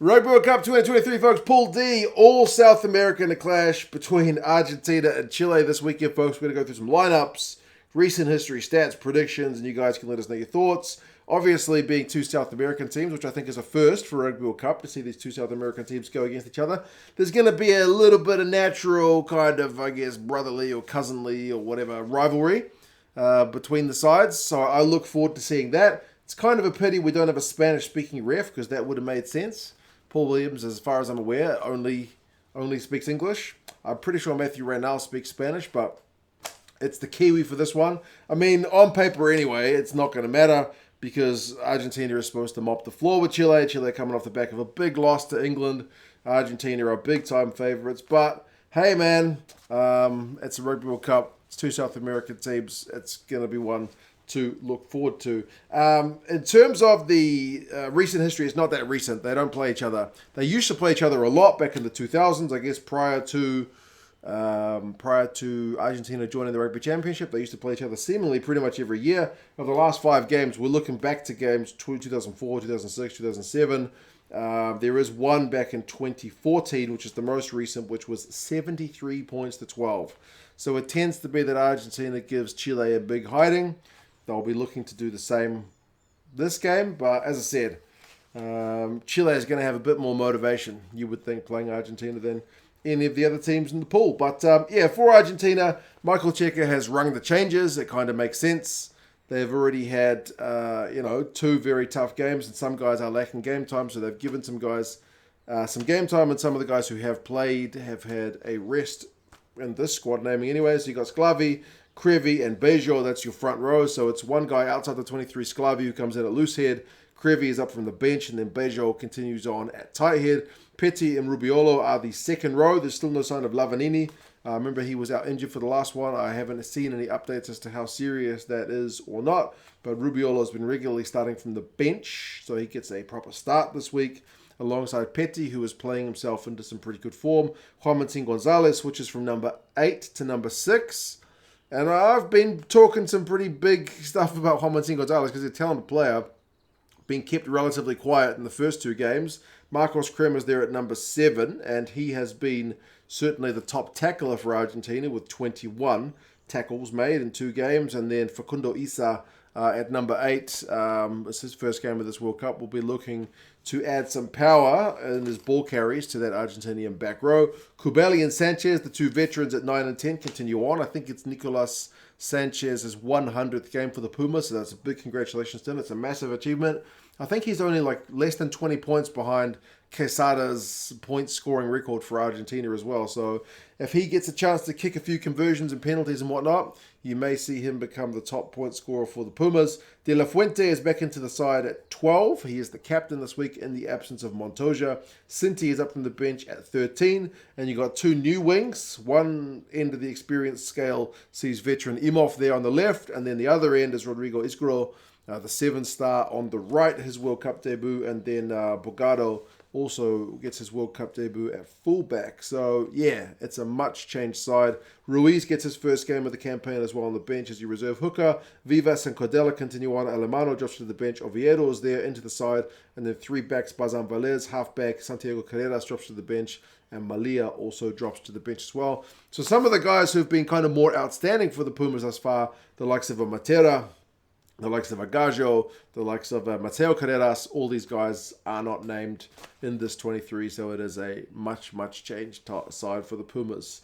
Rugby World Cup 2023, folks. Pool D, all South America in a clash between Argentina and Chile this weekend, folks. We're going to go through some lineups, recent history, stats, predictions, and you guys can let us know your thoughts. Obviously, being two South American teams, which I think is a first for Rugby World Cup to see these two South American teams go against each other, there's going to be a little bit of natural kind of, I guess, brotherly or cousinly or whatever rivalry between the sides. So I look forward to seeing that. It's kind of a pity we don't have a Spanish-speaking ref because that would have made sense. Paul Williams, as far as I'm aware, only speaks English. I'm pretty sure Matthew Reynal speaks Spanish, but it's the Kiwi for this one. I mean, on paper anyway, it's not going to matter because Argentina is supposed to mop the floor with Chile. Chile coming off the back of a big loss to England. Argentina are big-time favourites. But, hey, man, it's a Rugby World Cup. It's two South American teams. It's going to be one to look forward to. In terms of the recent history, it's not that recent. They don't play each other. They used to play each other a lot back in the 2000s, I guess, prior to Argentina joining the Rugby Championship. They used to play each other seemingly pretty much every year. Of the last 5 games, we're looking back to games 2004, 2006, 2007. There is one back in 2014, which is the most recent, which was 73 points to 12. So it tends to be that Argentina gives Chile a big hiding. They'll be looking to do the same this game. But as I said, Chile is going to have a bit more motivation, you would think, playing Argentina than any of the other teams in the pool. But for Argentina, Michael Cheika has rung the changes. It kind of makes sense. They've already had, 2 very tough games, and some guys are lacking game time. So they've given some guys some game time, and some of the guys who have played have had a rest in this squad naming anyway. So you got Sclavi, Creevy, and Bello. That's your front row. So it's one guy outside the 23, Sclavi, who comes in at loose head. Creevy is up from the bench, and then Bello continues on at tight head. Petti and Rubiolo are the second row. There's still no sign of Lavanini. Remember, he was out injured for the last one. I haven't seen any updates as to how serious that is or not. But Rubiolo has been regularly starting from the bench, so he gets a proper start this week, alongside Petti, who is playing himself into some pretty good form. Juan Gonzalez switches from number 8 to number 6. And I've been talking some pretty big stuff about Juan Gonzalez because he's a talented player, being kept relatively quiet in the first 2 games. Marcos Kremer is there at number 7, and he has been certainly the top tackler for Argentina with 21 tackles made in 2 games. And then Facundo Isa at number 8, it's his first game of this World Cup, will be looking to add some power in his ball carries to that Argentinian back row. Cubelli and Sanchez, the 2 veterans at 9 and 10, continue on. I think it's Nicolas Sanchez's 100th game for the Pumas, so that's a big congratulations to him. It's a massive achievement. I think he's only less than 20 points behind Quesada's point scoring record for Argentina as well. So if he gets a chance to kick a few conversions and penalties and whatnot, you may see him become the top point scorer for the Pumas. De La Fuente is back into the side at 12. He is the captain this week in the absence of Montoya. Cinti is up from the bench at 13. And you got 2 new wings. One end of the experience scale sees veteran Imhoff there on the left. And then the other end is Rodrigo Isgro, the 7-star on the right, his World Cup debut. And then Bogado also gets his World Cup debut at fullback. So, yeah, it's a much-changed side. Ruiz gets his first game of the campaign as well on the bench as your reserve hooker. Vivas and Cordella continue on. Alemano drops to the bench. Oviedo is there into the side. And then 3 backs, Bazan Valles, halfback. Santiago Carreras drops to the bench. And Malia also drops to the bench as well. So some of the guys who've been kind of more outstanding for the Pumas thus far, the likes of a Matera, the likes of Agajo, the likes of Mateo Carreras, all these guys are not named in this 23, so it is a much changed side for the Pumas.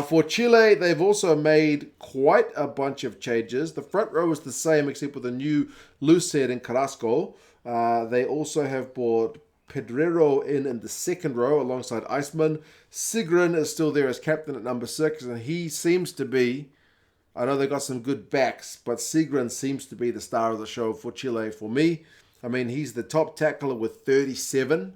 For Chile, they've also made quite a bunch of changes. The front row is the same, except with a new loose head in Carrasco. They also have brought Pedro in the second row alongside Iceman. Sigrin is still there as captain at number 6, and he seems to be, I know they got some good backs, but Sigrin seems to be the star of the show for Chile for me. I mean, he's the top tackler with 37.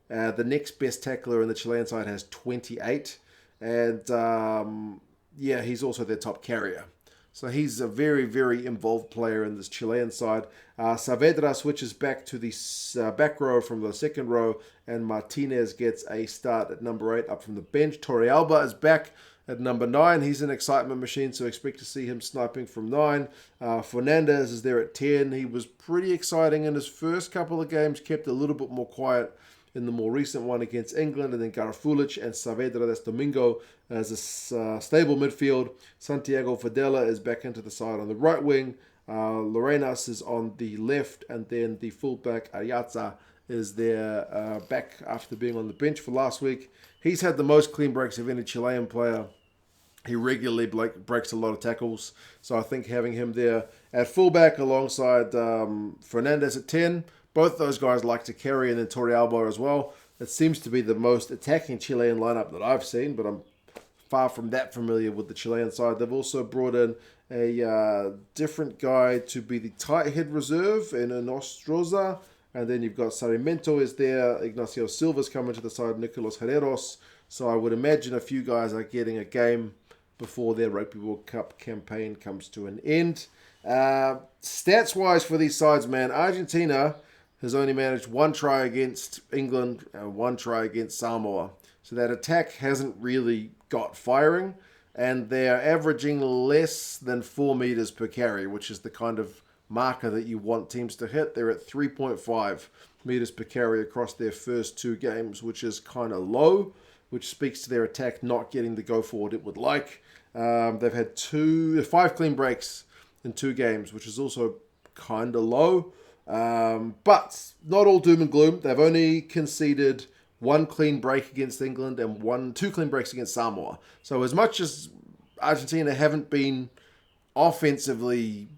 The next best tackler in the Chilean side has 28. And, he's also their top carrier. So he's a very involved player in this Chilean side. Saavedra switches back to the back row from the second row, and Martinez gets a start at number 8 up from the bench. Torrealba is back at number 9. He's an excitement machine, so expect to see him sniping from 9. Fernandez is there at 10. He was pretty exciting in his first couple of games, kept a little bit more quiet in the more recent one against England, and then Garafulic and Saavedra, that's Domingo, as a stable midfield. Santiago Fadela is back into the side on the right wing. Lorenas is on the left, and then the fullback Ariaza is there back after being on the bench for last week. He's had the most clean breaks of any Chilean player. He regularly breaks a lot of tackles, so I think having him there at fullback alongside Fernandez at 10, both those guys like to carry, and then Torrealba as well. It seems to be the most attacking Chilean lineup that I've seen, but I'm far from that familiar with the Chilean side. They've also brought in a different guy to be the tight head reserve in Nostroza, and then you've got Sarmiento is there, Ignacio Silva's coming to the side, Nicolas Herreros. So I would imagine a few guys are getting a game before their Rugby World Cup campaign comes to an end. Stats-wise for these sides, man, Argentina has only managed 1 try against England and 1 try against Samoa. So that attack hasn't really got firing, and they're averaging less than 4 meters per carry, which is the kind of marker that you want teams to hit. They're at 3.5 meters per carry across their first 2 games, which is kind of low, which speaks to their attack not getting the go forward it would like. They've had 5 clean breaks in 2 games, which is also kind of low. But not all doom and gloom. They've only conceded 1 clean break against England and 2 clean breaks against Samoa. So as much as Argentina haven't been offensively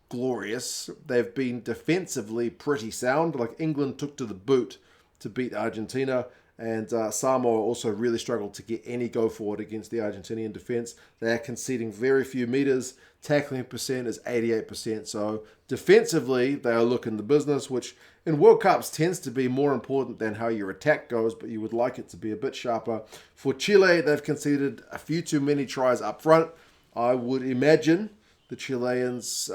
glorious, they've been defensively pretty sound. Like England took to the boot to beat Argentina, and Samoa also really struggled to get any go forward against the Argentinian defense. They are conceding very few meters. Tackling percent is 88%. So defensively, they are looking the business, which in World Cups tends to be more important than how your attack goes, but you would like it to be a bit sharper. For Chile, they've conceded a few too many tries up front. I would imagine the Chileans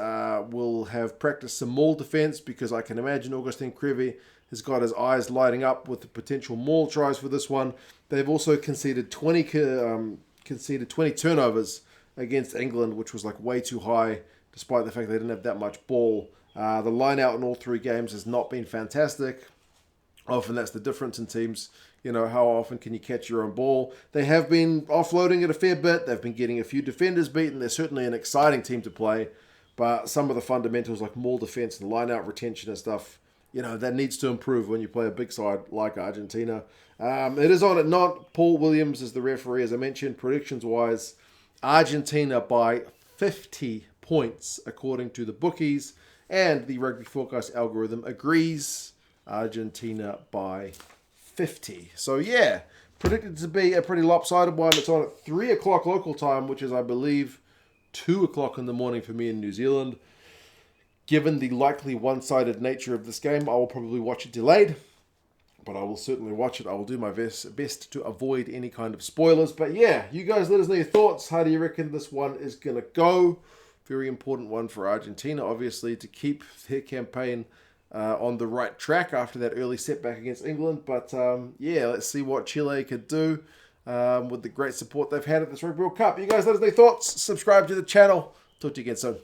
will have practiced some maul defense, because I can imagine Agustín Creevy has got his eyes lighting up with the potential maul tries for this one. They've also conceded 20 turnovers against England, which was like way too high, despite the fact they didn't have that much ball. The line out in all 3 games has not been fantastic. Often that's the difference in teams. You know, how often can you catch your own ball? They have been offloading it a fair bit. They've been getting a few defenders beaten. They're certainly an exciting team to play. But some of the fundamentals like maul defense and line out retention and stuff, you know, that needs to improve when you play a big side like Argentina. It is on at not. Paul Williams is the referee, as I mentioned. Predictions-wise, Argentina by 50 points, according to the bookies. And the Rugby Forecast algorithm agrees. Argentina by 50. So, yeah, predicted to be a pretty lopsided one. It's on at 3 o'clock local time, which is, I believe, 2 o'clock in the morning for me in New Zealand. Given the likely one-sided nature of this game, I will probably watch it delayed, but I will certainly watch it. I will do my best to avoid any kind of spoilers. But yeah, you guys let us know your thoughts. How do you reckon this one is going to go? Very important one for Argentina, obviously, to keep their campaign on the right track after that early setback against England. But yeah, let's see what Chile could do with the great support they've had at this Rugby World Cup. You guys let us know your thoughts. Subscribe to the channel. Talk to you again soon.